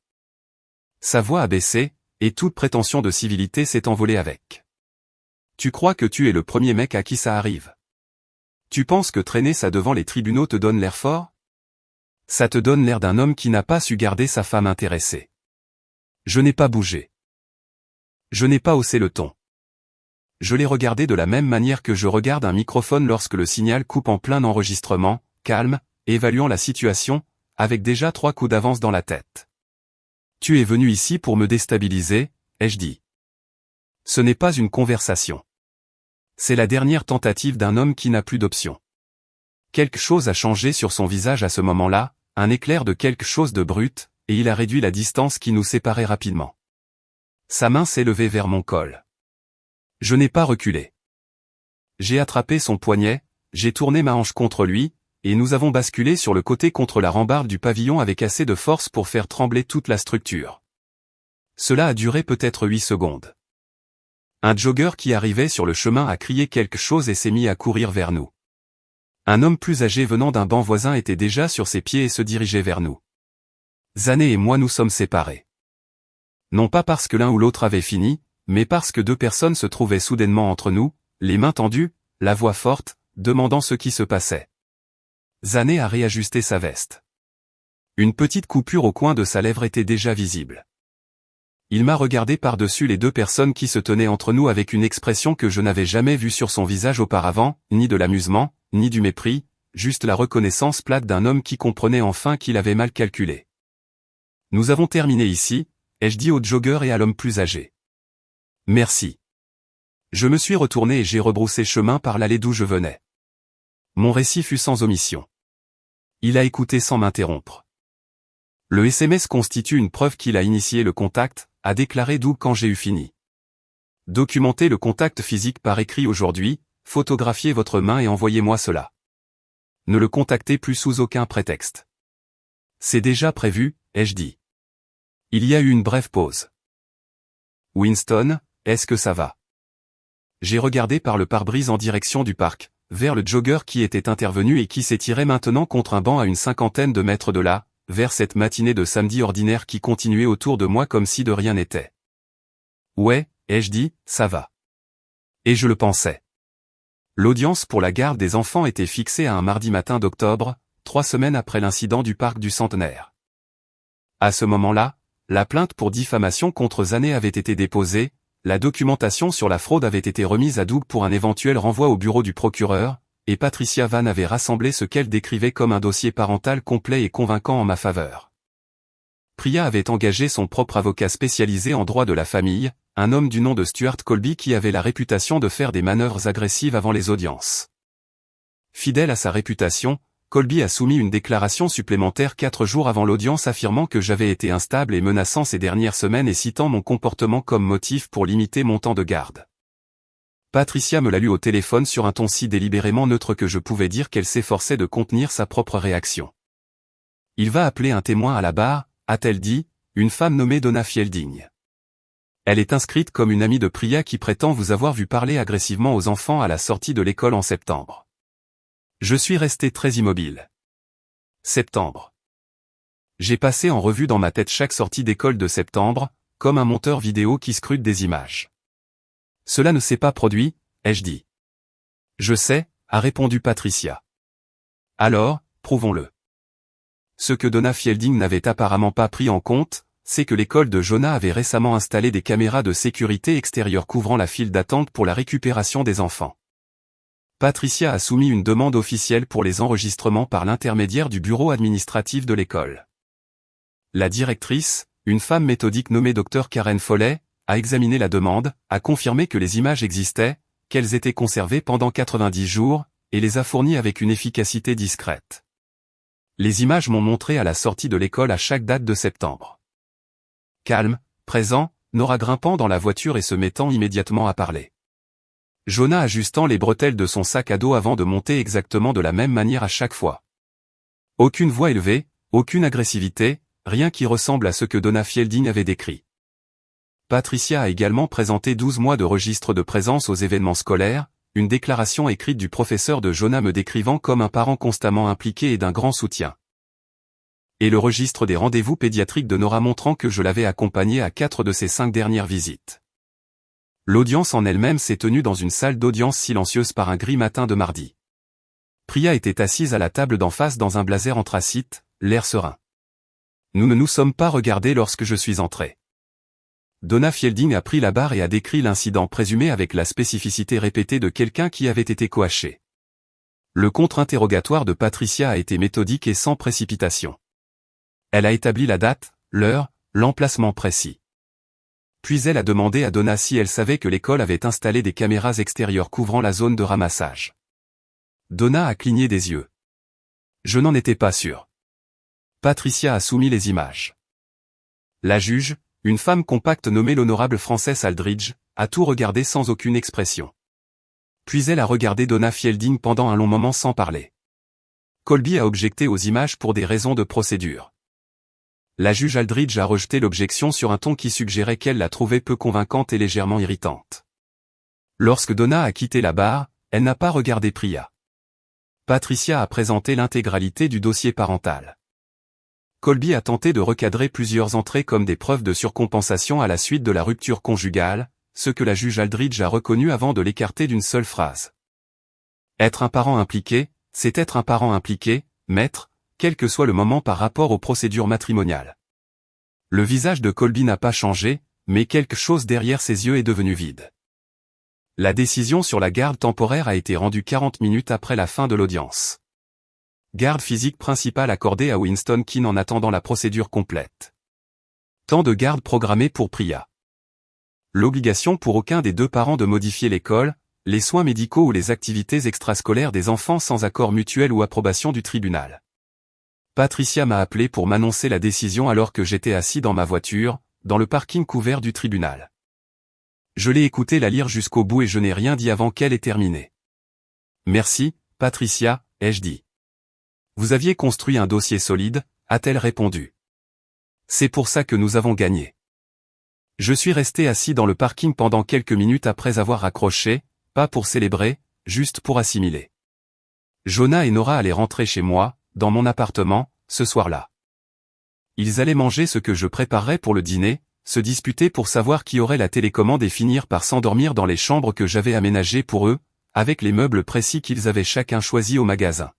Sa voix a baissé, et toute prétention de civilité s'est envolée avec. « Tu crois que tu es le premier mec à qui ça arrive? Tu penses que traîner ça devant les tribunaux te donne l'air fort? Ça te donne l'air d'un homme qui n'a pas su garder sa femme intéressée. » Je n'ai pas bougé. Je n'ai pas haussé le ton. Je l'ai regardé de la même manière que je regarde un microphone lorsque le signal coupe en plein enregistrement, calme, évaluant la situation, avec déjà 3 coups d'avance dans la tête. « Tu es venu ici pour me déstabiliser, ai-je dit. Ce n'est pas une conversation. C'est la dernière tentative d'un homme qui n'a plus d'option. » Quelque chose a changé sur son visage à ce moment-là, un éclair de quelque chose de brut, et il a réduit la distance qui nous séparait rapidement. Sa main s'est levée vers mon col. Je n'ai pas reculé. J'ai attrapé son poignet, j'ai tourné ma hanche contre lui, et nous avons basculé sur le côté contre la rambarde du pavillon avec assez de force pour faire trembler toute la structure. Cela a duré peut-être 8 secondes. Un jogger qui arrivait sur le chemin a crié quelque chose et s'est mis à courir vers nous. Un homme plus âgé venant d'un banc voisin était déjà sur ses pieds et se dirigeait vers nous. Zané et moi nous sommes séparés. Non pas parce que l'un ou l'autre avait fini, mais parce que 2 personnes se trouvaient soudainement entre nous, les mains tendues, la voix forte, demandant ce qui se passait. Zané a réajusté sa veste. Une petite coupure au coin de sa lèvre était déjà visible. Il m'a regardé par-dessus les 2 personnes qui se tenaient entre nous avec une expression que je n'avais jamais vue sur son visage auparavant, ni de l'amusement, ni du mépris, juste la reconnaissance plate d'un homme qui comprenait enfin qu'il avait mal calculé. « Nous avons terminé ici », ai-je dit au jogger et à l'homme plus âgé. « Merci. » Je me suis retourné et j'ai rebroussé chemin par l'allée d'où je venais. Mon récit fut sans omission. Il a écouté sans m'interrompre. Le SMS constitue une preuve qu'il a initié le contact, a déclaré Doug quand j'ai eu fini. Documentez le contact physique par écrit aujourd'hui, photographiez votre main et envoyez-moi cela. Ne le contactez plus sous aucun prétexte. C'est déjà prévu, ai-je dit. Il y a eu une brève pause. Winston, est-ce que ça va? J'ai regardé par le pare-brise en direction du parc, vers le jogger qui était intervenu et qui s'étirait maintenant contre un banc à une 50aine de mètres de là, vers cette matinée de samedi ordinaire qui continuait autour de moi comme si de rien n'était. Ouais, ai-je dit, ça va. Et je le pensais. L'audience pour la garde des enfants était fixée à un mardi matin d'octobre, 3 semaines après l'incident du parc du Centenaire. À ce moment-là, la plainte pour diffamation contre Zané avait été déposée, la documentation sur la fraude avait été remise à Doug pour un éventuel renvoi au bureau du procureur, et Patricia Van avait rassemblé ce qu'elle décrivait comme un dossier parental complet et convaincant en ma faveur. Priya avait engagé son propre avocat spécialisé en droit de la famille, un homme du nom de Stuart Colby qui avait la réputation de faire des manœuvres agressives avant les audiences. Fidèle à sa réputation, Colby a soumis une déclaration supplémentaire 4 jours avant l'audience affirmant que j'avais été instable et menaçant ces dernières semaines et citant mon comportement comme motif pour limiter mon temps de garde. Patricia me l'a lu au téléphone sur un ton si délibérément neutre que je pouvais dire qu'elle s'efforçait de contenir sa propre réaction. « Il va appeler un témoin à la barre », a-t-elle dit, une femme nommée Donna Fielding. Elle est inscrite comme une amie de Priya qui prétend vous avoir vu parler agressivement aux enfants à la sortie de l'école en septembre. Je suis resté très immobile. Septembre. J'ai passé en revue dans ma tête chaque sortie d'école de septembre, comme un monteur vidéo qui scrute des images. Cela ne s'est pas produit, ai-je dit. Je sais, a répondu Patricia. Alors, prouvons-le. Ce que Donna Fielding n'avait apparemment pas pris en compte, c'est que l'école de Jonah avait récemment installé des caméras de sécurité extérieure couvrant la file d'attente pour la récupération des enfants. Patricia a soumis une demande officielle pour les enregistrements par l'intermédiaire du bureau administratif de l'école. La directrice, une femme méthodique nommée Dr Karen Foley, a examiné la demande, a confirmé que les images existaient, qu'elles étaient conservées pendant 90 jours, et les a fournies avec une efficacité discrète. Les images m'ont montré à la sortie de l'école à chaque date de septembre. Calme, présent, Nora grimpant dans la voiture et se mettant immédiatement à parler. Jonah ajustant les bretelles de son sac à dos avant de monter exactement de la même manière à chaque fois. Aucune voix élevée, aucune agressivité, rien qui ressemble à ce que Donna Fielding avait décrit. Patricia a également présenté 12 mois de registre de présence aux événements scolaires, une déclaration écrite du professeur de Jonah me décrivant comme un parent constamment impliqué et d'un grand soutien. Et le registre des rendez-vous pédiatriques de Nora montrant que je l'avais accompagné à 4 de ses 5 dernières visites. L'audience en elle-même s'est tenue dans une salle d'audience silencieuse par un gris matin de mardi. Priya était assise à la table d'en face dans un blazer anthracite, l'air serein. Nous ne nous sommes pas regardés lorsque je suis entré. Donna Fielding a pris la barre et a décrit l'incident présumé avec la spécificité répétée de quelqu'un qui avait été coaché. Le contre-interrogatoire de Patricia a été méthodique et sans précipitation. Elle a établi la date, l'heure, l'emplacement précis. Puis elle a demandé à Donna si elle savait que l'école avait installé des caméras extérieures couvrant la zone de ramassage. Donna a cligné des yeux. Je n'en étais pas sûr. Patricia a soumis les images. La juge, une femme compacte nommée l'honorable Frances Aldridge, a tout regardé sans aucune expression. Puis elle a regardé Donna Fielding pendant un long moment sans parler. Colby a objecté aux images pour des raisons de procédure. La juge Aldridge a rejeté l'objection sur un ton qui suggérait qu'elle la trouvait peu convaincante et légèrement irritante. Lorsque Donna a quitté la barre, elle n'a pas regardé Priya. Patricia a présenté l'intégralité du dossier parental. Colby a tenté de recadrer plusieurs entrées comme des preuves de surcompensation à la suite de la rupture conjugale, ce que la juge Aldridge a reconnu avant de l'écarter d'une seule phrase. Être un parent impliqué, c'est être un parent impliqué, maître, quel que soit le moment par rapport aux procédures matrimoniales. Le visage de Colby n'a pas changé, mais quelque chose derrière ses yeux est devenu vide. La décision sur la garde temporaire a été rendue 40 minutes après la fin de l'audience. Garde physique principale accordée à Winston Keane en attendant la procédure complète. Temps de garde programmé pour Priya. L'obligation pour aucun des deux parents de modifier l'école, les soins médicaux ou les activités extrascolaires des enfants sans accord mutuel ou approbation du tribunal. Patricia m'a appelé pour m'annoncer la décision alors que j'étais assis dans ma voiture, dans le parking couvert du tribunal. Je l'ai écoutée la lire jusqu'au bout et je n'ai rien dit avant qu'elle ait terminé. Merci, Patricia, ai-je dit. Vous aviez construit un dossier solide, a-t-elle répondu. C'est pour ça que nous avons gagné. Je suis resté assis dans le parking pendant quelques minutes après avoir raccroché, pas pour célébrer, juste pour assimiler. Jonah et Nora allaient rentrer chez moi, dans mon appartement, ce soir-là. Ils allaient manger ce que je préparerais pour le dîner, se disputer pour savoir qui aurait la télécommande et finir par s'endormir dans les chambres que j'avais aménagées pour eux, avec les meubles précis qu'ils avaient chacun choisis au magasin.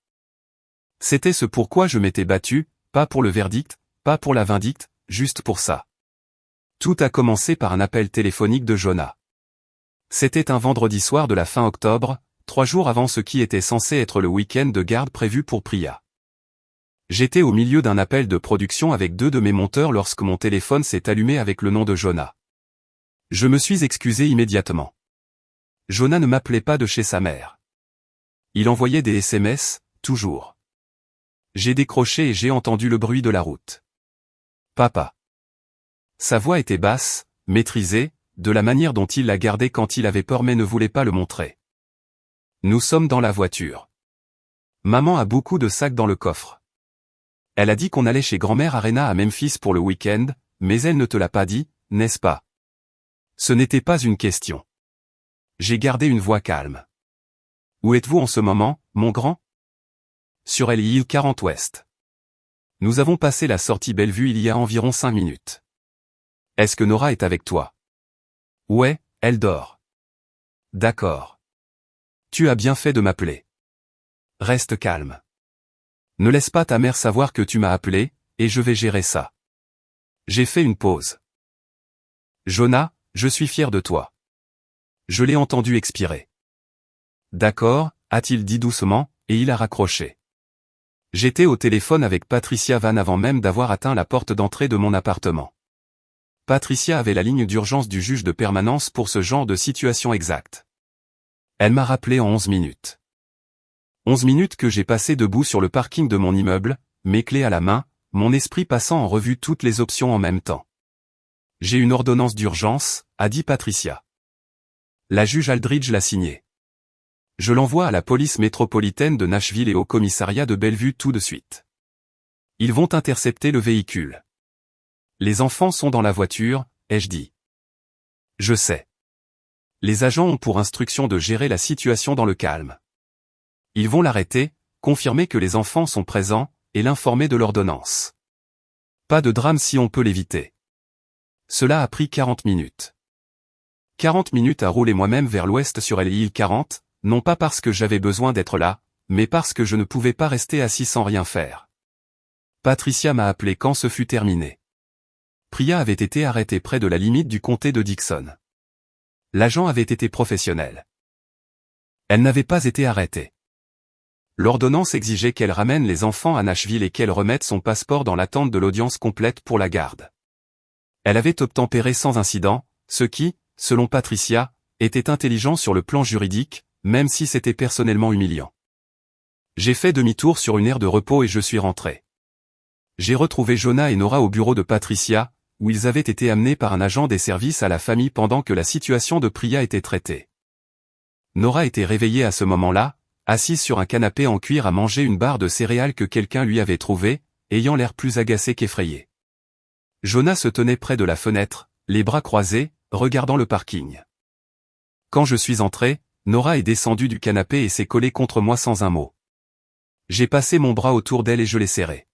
C'était ce pourquoi je m'étais battu, pas pour le verdict, pas pour la vindicte, juste pour ça. Tout a commencé par un appel téléphonique de Jonah. C'était un vendredi soir de la fin octobre, 3 jours avant ce qui était censé être le week-end de garde prévu pour Priya. J'étais au milieu d'un appel de production avec 2 de mes monteurs lorsque mon téléphone s'est allumé avec le nom de Jonah. Je me suis excusé immédiatement. Jonah ne m'appelait pas de chez sa mère. Il envoyait des SMS, toujours. J'ai décroché et j'ai entendu le bruit de la route. Papa. Sa voix était basse, maîtrisée, de la manière dont il la gardait quand il avait peur mais ne voulait pas le montrer. Nous sommes dans la voiture. Maman a beaucoup de sacs dans le coffre. Elle a dit qu'on allait chez grand-mère Arena à Memphis pour le week-end, mais elle ne te l'a pas dit, n'est-ce pas? Ce n'était pas une question. J'ai gardé une voix calme. Où êtes-vous en ce moment, mon grand? Sur l'île 40 Ouest. Nous avons passé la sortie Bellevue il y a environ 5 minutes. Est-ce que Nora est avec toi? Ouais, elle dort. D'accord. Tu as bien fait de m'appeler. Reste calme. Ne laisse pas ta mère savoir que tu m'as appelé, et je vais gérer ça. J'ai fait une pause. Jonah, je suis fier de toi. Je l'ai entendu expirer. D'accord, a-t-il dit doucement, et il a raccroché. J'étais au téléphone avec Patricia Van avant même d'avoir atteint la porte d'entrée de mon appartement. Patricia avait la ligne d'urgence du juge de permanence pour ce genre de situation exacte. Elle m'a rappelé en 11 minutes. 11 minutes que j'ai passé debout sur le parking de mon immeuble, mes clés à la main, mon esprit passant en revue toutes les options en même temps. J'ai une ordonnance d'urgence, a dit Patricia. La juge Aldridge l'a signée. Je l'envoie à la police métropolitaine de Nashville et au commissariat de Bellevue tout de suite. Ils vont intercepter le véhicule. Les enfants sont dans la voiture, ai-je dit. Je sais. Les agents ont pour instruction de gérer la situation dans le calme. Ils vont l'arrêter, confirmer que les enfants sont présents, et l'informer de l'ordonnance. Pas de drame si on peut l'éviter. Cela a pris 40 minutes. 40 minutes à rouler moi-même vers l'ouest sur l'île 40, non pas parce que j'avais besoin d'être là, mais parce que je ne pouvais pas rester assis sans rien faire. Patricia m'a appelé quand ce fut terminé. Priya avait été arrêtée près de la limite du comté de Dixon. L'agent avait été professionnel. Elle n'avait pas été arrêtée. L'ordonnance exigeait qu'elle ramène les enfants à Nashville et qu'elle remette son passeport dans l'attente de l'audience complète pour la garde. Elle avait obtempéré sans incident, ce qui, selon Patricia, était intelligent sur le plan juridique, même si c'était personnellement humiliant. J'ai fait demi-tour sur une aire de repos et je suis rentré. J'ai retrouvé Jonah et Nora au bureau de Patricia, où ils avaient été amenés par un agent des services à la famille pendant que la situation de Priya était traitée. Nora était réveillée à ce moment-là, assise sur un canapé en cuir à manger une barre de céréales que quelqu'un lui avait trouvée, ayant l'air plus agacé qu'effrayé. Jonah se tenait près de la fenêtre, les bras croisés, regardant le parking. Quand je suis entré, Nora est descendue du canapé et s'est collée contre moi sans un mot. J'ai passé mon bras autour d'elle et je l'ai serrée.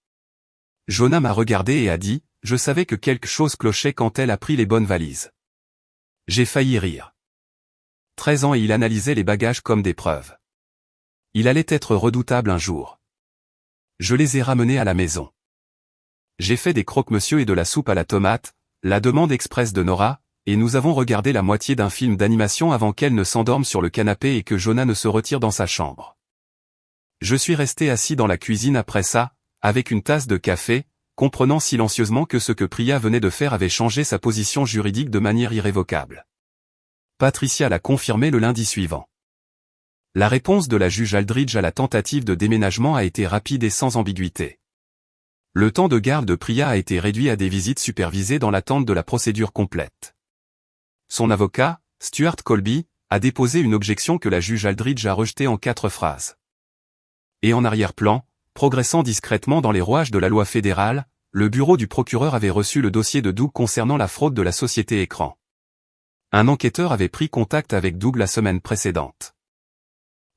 Jonah m'a regardé et a dit, je savais que quelque chose clochait quand elle a pris les bonnes valises. J'ai failli rire. 13 ans et il analysait les bagages comme des preuves. Il allait être redoutable un jour. Je les ai ramenés à la maison. J'ai fait des croque-monsieur et de la soupe à la tomate, la demande express de Nora, et nous avons regardé la moitié d'un film d'animation avant qu'elle ne s'endorme sur le canapé et que Jonah ne se retire dans sa chambre. Je suis resté assis dans la cuisine après ça, avec une tasse de café, comprenant silencieusement que ce que Priya venait de faire avait changé sa position juridique de manière irrévocable. Patricia l'a confirmé le lundi suivant. La réponse de la juge Aldridge à la tentative de déménagement a été rapide et sans ambiguïté. Le temps de garde de Priya a été réduit à des visites supervisées dans l'attente de la procédure complète. Son avocat, Stuart Colby, a déposé une objection que la juge Aldridge a rejetée en 4 phrases. Et en arrière-plan, progressant discrètement dans les rouages de la loi fédérale, le bureau du procureur avait reçu le dossier de Doug concernant la fraude de la société Écran. Un enquêteur avait pris contact avec Doug la semaine précédente.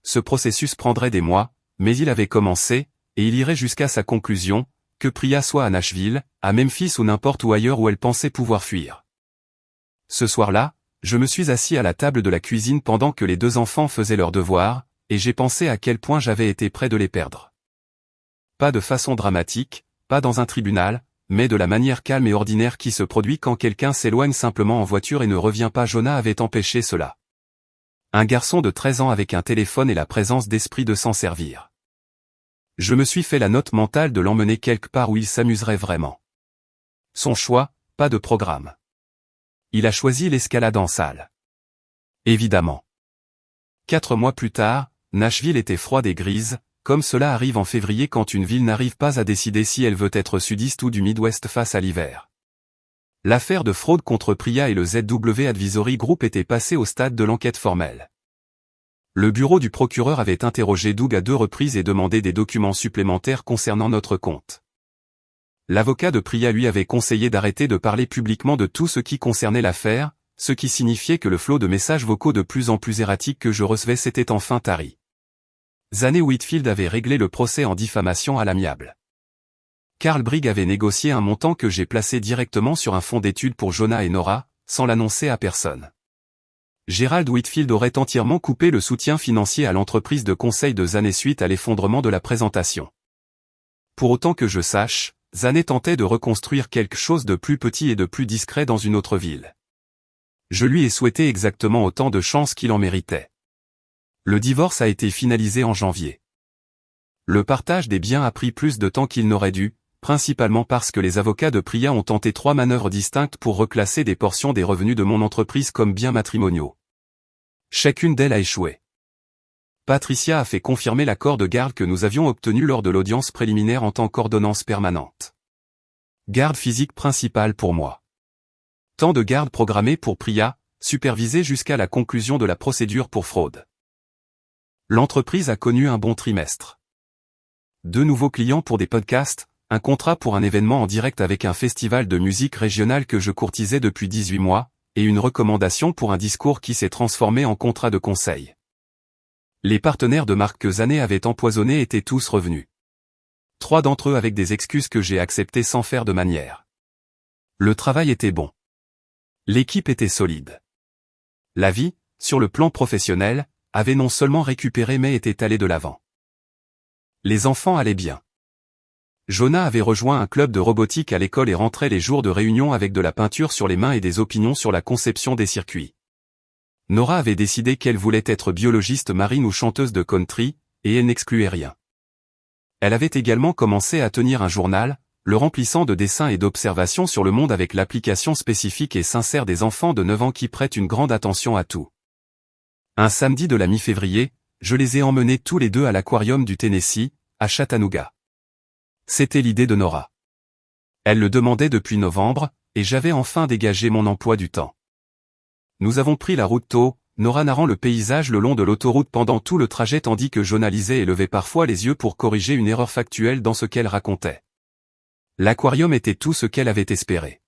Ce processus prendrait des mois, mais il avait commencé, et il irait jusqu'à sa conclusion, que Priya soit à Nashville, à Memphis ou n'importe où ailleurs où elle pensait pouvoir fuir. Ce soir-là, je me suis assis à la table de la cuisine pendant que les 2 enfants faisaient leurs devoirs, et j'ai pensé à quel point j'avais été près de les perdre. Pas de façon dramatique, pas dans un tribunal, mais de la manière calme et ordinaire qui se produit quand quelqu'un s'éloigne simplement en voiture et ne revient pas. Jonah avait empêché cela. Un garçon de 13 ans avec un téléphone et la présence d'esprit de s'en servir. Je me suis fait la note mentale de l'emmener quelque part où il s'amuserait vraiment. Son choix, pas de programme. Il a choisi l'escalade en salle. Évidemment. 4 mois plus tard, Nashville était froide et grise, comme cela arrive en février quand une ville n'arrive pas à décider si elle veut être sudiste ou du Midwest face à l'hiver. L'affaire de fraude contre Priya et le ZW Advisory Group était passée au stade de l'enquête formelle. Le bureau du procureur avait interrogé Doug à 2 reprises et demandé des documents supplémentaires concernant notre compte. L'avocat de Priya lui avait conseillé d'arrêter de parler publiquement de tout ce qui concernait l'affaire, ce qui signifiait que le flot de messages vocaux de plus en plus erratiques que je recevais s'était enfin tari. Zanne Whitfield avait réglé le procès en diffamation à l'amiable. Carl Brigg avait négocié un montant que j'ai placé directement sur un fonds d'études pour Jonah et Nora, sans l'annoncer à personne. Gerald Whitfield aurait entièrement coupé le soutien financier à l'entreprise de conseil de Zanne suite à l'effondrement de la présentation. Pour autant que je sache, Zanne tentait de reconstruire quelque chose de plus petit et de plus discret dans une autre ville. Je lui ai souhaité exactement autant de chance qu'il en méritait. Le divorce a été finalisé en janvier. Le partage des biens a pris plus de temps qu'il n'aurait dû, principalement parce que les avocats de Priya ont tenté 3 manœuvres distinctes pour reclasser des portions des revenus de mon entreprise comme biens matrimoniaux. Chacune d'elles a échoué. Patricia a fait confirmer l'accord de garde que nous avions obtenu lors de l'audience préliminaire en tant qu'ordonnance permanente. Garde physique principale pour moi. Temps de garde programmé pour Priya, supervisé jusqu'à la conclusion de la procédure pour fraude. L'entreprise a connu un bon trimestre. 2 nouveaux clients pour des podcasts, un contrat pour un événement en direct avec un festival de musique régionale que je courtisais depuis 18 mois, et une recommandation pour un discours qui s'est transformé en contrat de conseil. Les partenaires de marque que Zanne avait empoisonnés étaient tous revenus. 3 d'entre eux avec des excuses que j'ai acceptées sans faire de manière. Le travail était bon. L'équipe était solide. La vie, sur le plan professionnel, avait non seulement récupéré mais était allée de l'avant. Les enfants allaient bien. Jonah avait rejoint un club de robotique à l'école et rentrait les jours de réunion avec de la peinture sur les mains et des opinions sur la conception des circuits. Nora avait décidé qu'elle voulait être biologiste marine ou chanteuse de country, et elle n'excluait rien. Elle avait également commencé à tenir un journal, le remplissant de dessins et d'observations sur le monde avec l'application spécifique et sincère des enfants de 9 ans qui prêtent une grande attention à tout. Un samedi de la mi-février, je les ai emmenés tous les 2 à l'aquarium du Tennessee, à Chattanooga. C'était l'idée de Nora. Elle le demandait depuis novembre, et j'avais enfin dégagé mon emploi du temps. Nous avons pris la route tôt, Nora narrant le paysage le long de l'autoroute pendant tout le trajet tandis que Jonah lisait et levait parfois les yeux pour corriger une erreur factuelle dans ce qu'elle racontait. L'aquarium était tout ce qu'elle avait espéré.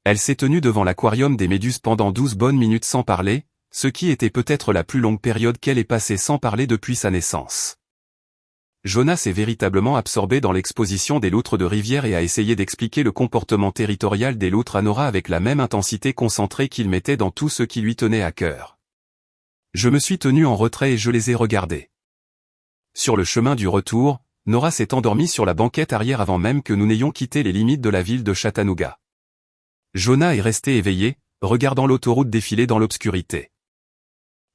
Elle s'est tenue devant l'aquarium des méduses pendant 12 bonnes minutes sans parler, ce qui était peut-être la plus longue période qu'elle ait passée sans parler depuis sa naissance. Jonah s'est véritablement absorbé dans l'exposition des loutres de rivière et a essayé d'expliquer le comportement territorial des loutres à Nora avec la même intensité concentrée qu'il mettait dans tout ce qui lui tenait à cœur. Je me suis tenu en retrait et je les ai regardés. Sur le chemin du retour, Nora s'est endormie sur la banquette arrière avant même que nous n'ayons quitté les limites de la ville de Chattanooga. Jonah est resté éveillé, regardant l'autoroute défiler dans l'obscurité.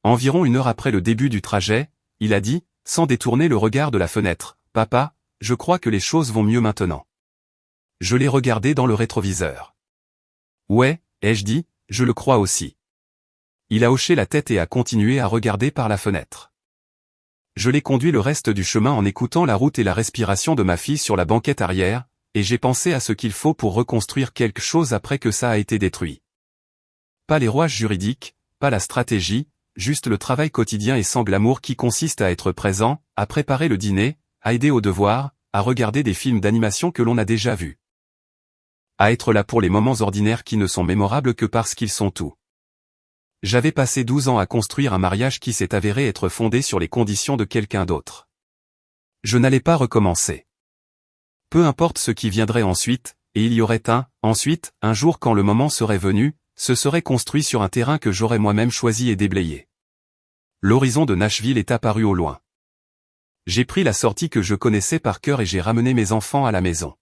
Environ 1 heure après le début du trajet, il a dit, sans détourner le regard de la fenêtre, « Papa, je crois que les choses vont mieux maintenant. » Je l'ai regardé dans le rétroviseur. « Ouais, » ai-je dit, « je le crois aussi. » Il a hoché la tête et a continué à regarder par la fenêtre. Je l'ai conduit le reste du chemin en écoutant la route et la respiration de ma fille sur la banquette arrière, et j'ai pensé à ce qu'il faut pour reconstruire quelque chose après que ça a été détruit. Pas les rouages juridiques, pas la stratégie, juste le travail quotidien et sans glamour qui consiste à être présent, à préparer le dîner, à aider aux devoirs, à regarder des films d'animation que l'on a déjà vus. À être là pour les moments ordinaires qui ne sont mémorables que parce qu'ils sont tout. J'avais passé 12 ans à construire un mariage qui s'est avéré être fondé sur les conditions de quelqu'un d'autre. Je n'allais pas recommencer. Peu importe ce qui viendrait ensuite, et il y aurait un jour quand le moment serait venu, se serait construit sur un terrain que j'aurais moi-même choisi et déblayé. L'horizon de Nashville est apparu au loin. J'ai pris la sortie que je connaissais par cœur et j'ai ramené mes enfants à la maison.